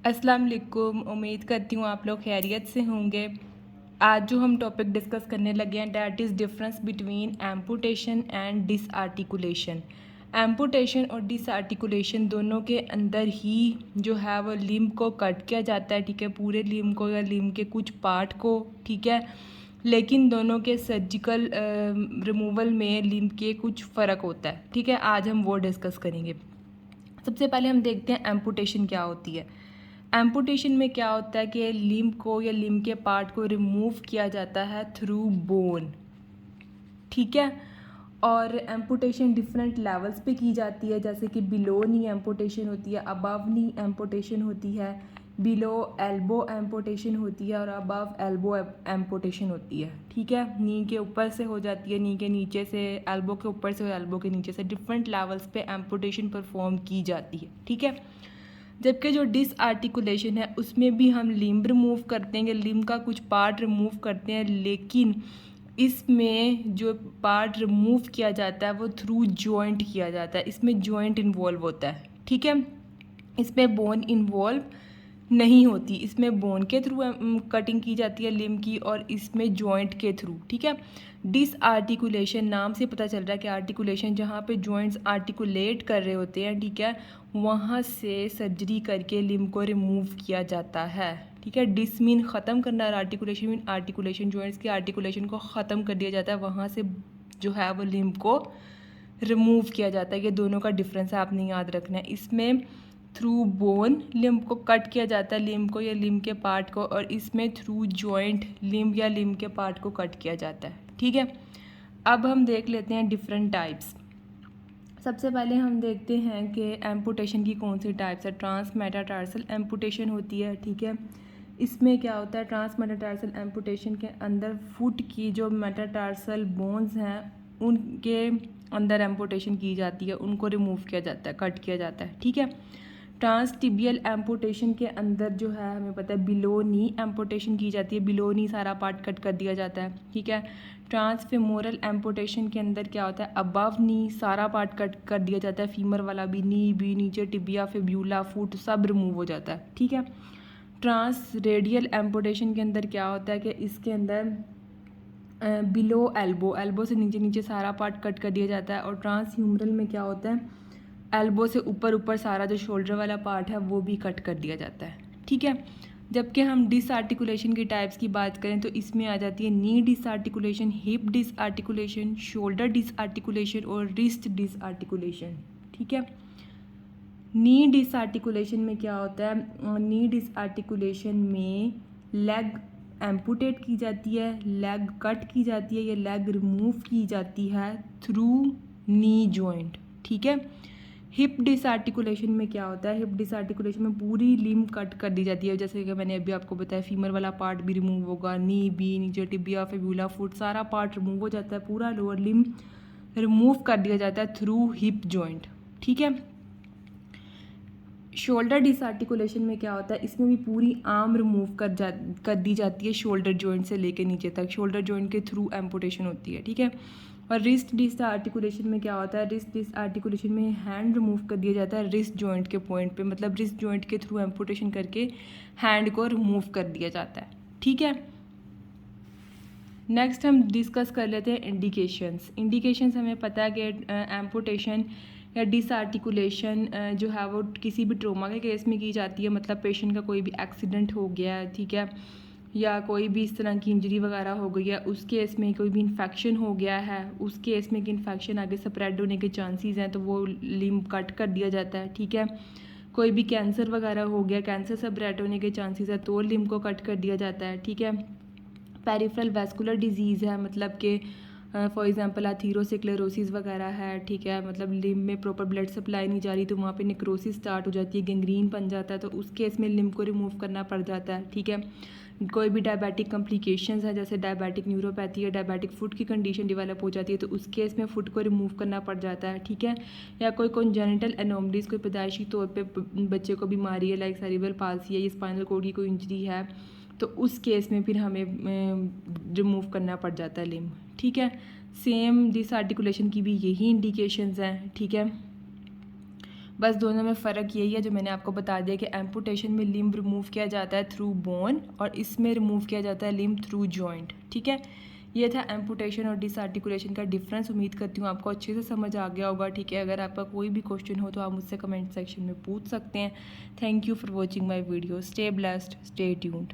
अस्सलाम वालेकुम। उम्मीद करती हूँ आप लोग खैरियत से होंगे। आज जो हम टॉपिक डिस्कस करने लगे हैं that is difference between amputation and disarticulation. Amputation और डिसआर्टिकुलेशन दोनों के अंदर ही जो है वो लिम्ब को कट किया जाता है, ठीक है, पूरे लिम्ब को या लिम्ब के कुछ पार्ट को, ठीक है। लेकिन दोनों के सर्जिकल रिमूवल में लिम्ब के कुछ फ़र्क होता है, ठीक है। आज हम वो डिस्कस करेंगे। सबसे पहले हम देखते हैं एम्पुटेशन क्या होती है। एम्पुटेशन में क्या होता है कि लिम्ब को या लिम्ब के पार्ट को रिमूव किया जाता है थ्रू बोन, ठीक है। और एम्पुटेशन डिफरेंट लेवल्स पे की जाती है, जैसे कि बिलो नी एम्पुटेशन होती है, अबव नी एम्पुटेशन होती है, बिलो एल्बो एम्पुटेशन होती है और अबव एल्बो एम्पुटेशन होती है, ठीक है। नी के ऊपर से हो जाती है, नी के नीचे से, एल्बो के ऊपर से और एल्बो के नीचे से, डिफरेंट लेवल्स पे एम्पुटेशन परफॉर्म की जाती है, ठीक है। जबकि जो डिसआर्टिकुलेशन है उसमें भी हम लिम्ब रिमूव करते हैं, लिम्ब का कुछ पार्ट रिमूव करते हैं, लेकिन इसमें जो पार्ट रिमूव किया जाता है वो थ्रू जॉइंट किया जाता है। इसमें जॉइंट इन्वॉल्व होता है, ठीक है। इसमें बोन इन्वॉल्व नहीं होती, इसमें बोन के थ्रू कटिंग की जाती है लिम्ब की और इसमें जॉइंट के थ्रू, ठीक है। डिसआर्टिकुलेशन नाम से पता चल रहा है कि आर्टिकुलेशन जहाँ पे जॉइंट्स आर्टिकुलेट कर रहे होते हैं, ठीक है, वहाँ से सर्जरी करके लिम्ब को रिमूव किया जाता है, ठीक है। डिस मीन ख़त्म करना और आर्टिकुलेशन मीन आर्टिकुलेशन, जॉइंट्स की आर्टिकुलेशन को ख़त्म कर दिया जाता है, वहाँ से जो है वो लिम्ब को रिमूव किया जाता है। ये दोनों का डिफरेंस है, आपने याद रखना है। इसमें थ्रू बोन लिम्ब को कट किया जाता है, लिम्ब को या लिम्ब के पार्ट को, और इसमें थ्रू जॉइंट लिम्ब या लिम्ब के पार्ट को कट किया जाता है, ठीक है। अब हम देख लेते हैं डिफरेंट टाइप्स। सबसे पहले हम देखते हैं कि एम्पुटेशन की कौन सी टाइप्स है। ट्रांस मेटाटार्सल एम्पुटेशन होती है, ठीक है। इसमें क्या होता है, ट्रांस मेटाटार्सल एम्पुटेशन के अंदर फुट की जो मेटाटार्सल बोन्स हैं उनके अंदर एम्पुटेशन की जाती है, उनको रिमूव किया जाता है, कट किया जाता है, ठीक है। ट्रांसटिबियल एम्पुटेशन के अंदर जो है हमें पता है बिलो नी एम्पुटेशन की जाती है, बिलो नी सारा पार्ट कट कर दिया जाता है, ठीक है। ट्रांसफेमोरल एम्पुटेशन के अंदर क्या होता है, अबव नी सारा पार्ट कट कर दिया जाता है, फीमर वाला भी, नी भी, नीचे टिबिया, फिब्यूला, फुट सब रिमूव हो जाता है, ठीक है। ट्रांस रेडियल एम्पुटेशन के अंदर क्या होता है कि इसके अंदर बिलो एल्बो, एल्बो से नीचे नीचे सारा पार्ट कट कर दिया जाता है। और ट्रांस ह्यूमरल में क्या होता है, एल्बो से ऊपर ऊपर सारा जो शोल्डर वाला पार्ट है वो भी कट कर दिया जाता है, ठीक है। जबकि हम डिसआर्टिकुलेशन की टाइप्स की बात करें तो इसमें आ जाती है नी डिसआर्टिकुलेशन, हिप डिसआर्टिकुलेशन, शोल्डर डिसआर्टिकुलेशन और रिस्ट डिसआर्टिकुलेशन, ठीक है। नी डिसआर्टिकुलेशन में क्या होता है, नी डिसआर्टिकुलेशन में लेग एम्पुटेट की जाती है, लेग कट की जाती है या लेग रिमूव की जाती है थ्रू नी जॉइंट, ठीक है। हिप डिसआर्टिकुलेशन में क्या होता है, हिप डिसआर्टिकुलेशन में पूरी लिम्ब कट कर दी जाती है, जैसे कि मैंने अभी आपको बताया फीमर वाला पार्ट भी रिमूव होगा, नी भी, नीचे टिबिया, फिब्यूला, फुट सारा पार्ट रिमूव हो जाता है, पूरा लोअर लिम्ब रिमूव कर दिया जाता है थ्रू हिप जॉइंट, ठीक है। शोल्डर डिसआर्टिकुलेशन में क्या होता है, इसमें भी पूरी आर्म रिमूव कर दी जाती है शोल्डर जॉइंट से लेकर नीचे तक, शोल्डर जॉइंट के थ्रू एम्पुटेशन होती है, ठीक है। और रिस्ट डिसआर्टिकुलेशन में क्या होता है, रिस्ट डिसआर्टिकुलेशन में हैंड रिमूव कर दिया जाता है रिस्ट जॉइंट के पॉइंट पे, मतलब रिस्ट जॉइंट के थ्रू एम्पुटेशन करके हैंड को रिमूव कर दिया जाता है, ठीक है। नेक्स्ट हम डिस्कस कर लेते हैं इंडिकेशंस। इंडिकेशंस हमें पता है कि एम्पुटेशन या डिसआर्टिकुलेशन जो है वो किसी भी ट्रोमा के केस में की जाती है, मतलब पेशेंट का कोई भी एक्सीडेंट हो गया है, ठीक है, या कोई भी इस तरह की इंजरी वगैरह हो गई है, उस केस में कोई भी इन्फेक्शन हो गया है, उस केस में कि इन्फेक्शन आगे स्प्रेड होने के चांसेस हैं तो वो लिम्ब कट कर दिया जाता है, ठीक है। कोई भी कैंसर वगैरह हो गया, कैंसर स्प्रेड होने के चांसेस है तो लिम्ब को कट कर दिया जाता है, ठीक है। पेरिफेरल वैस्कुलर डिजीज़ है, मतलब कि फॉर एग्जांपल एथीरोस्क्लेरोसिस वगैरह है, ठीक है, मतलब लिम्ब में प्रॉपर ब्लड सप्लाई नहीं जा रही तो वहाँ पे नेक्रोसिस स्टार्ट हो जाती है, गैंग्रीन बन जाता है, तो उस केस में लिम्ब को रिमूव करना पड़ जाता है, ठीक है। कोई भी डायबिटिक कॉम्प्लिकेशंस है, जैसे डायबिटिक न्यूरोपैथी या डायबिटिक फुट की कंडीशन डेवलप हो जाती है तो उस केस में फुट को रिमूव करना पड़ जाता है, ठीक है। या कोई कॉन्जेनिटल एनोमलीज, कोई पैदाइशी तौर पे बच्चे को बीमारी है लाइक सेरिब्रल पाल्सी है या स्पाइनल कॉर्ड की कोई इंजरी है तो उस केस में फिर हमें रिमूव करना पड़ जाता है लिम्ब, ठीक है। सेम डिसआर्टिकुलेशन की भी यही इंडिकेशंस हैं, ठीक है। बस दोनों में फ़र्क यही है जो मैंने आपको बता दिया कि एम्पुटेशन में लिम्ब रिमूव किया जाता है थ्रू बोन और इसमें रिमूव किया जाता है लिम्ब थ्रू जॉइंट। ठीक है, ये था एम्पुटेशन और डिसआर्टिकुलेशन का डिफरेंस। उम्मीद करती हूँ आपको अच्छे से समझ आ गया होगा। ठीक है, अगर आपका कोई भी क्वेश्चन हो तो आप मुझसे कमेंट सेक्शन में पूछ सकते हैं। Thank you for watching my video. Stay blessed, stay tuned.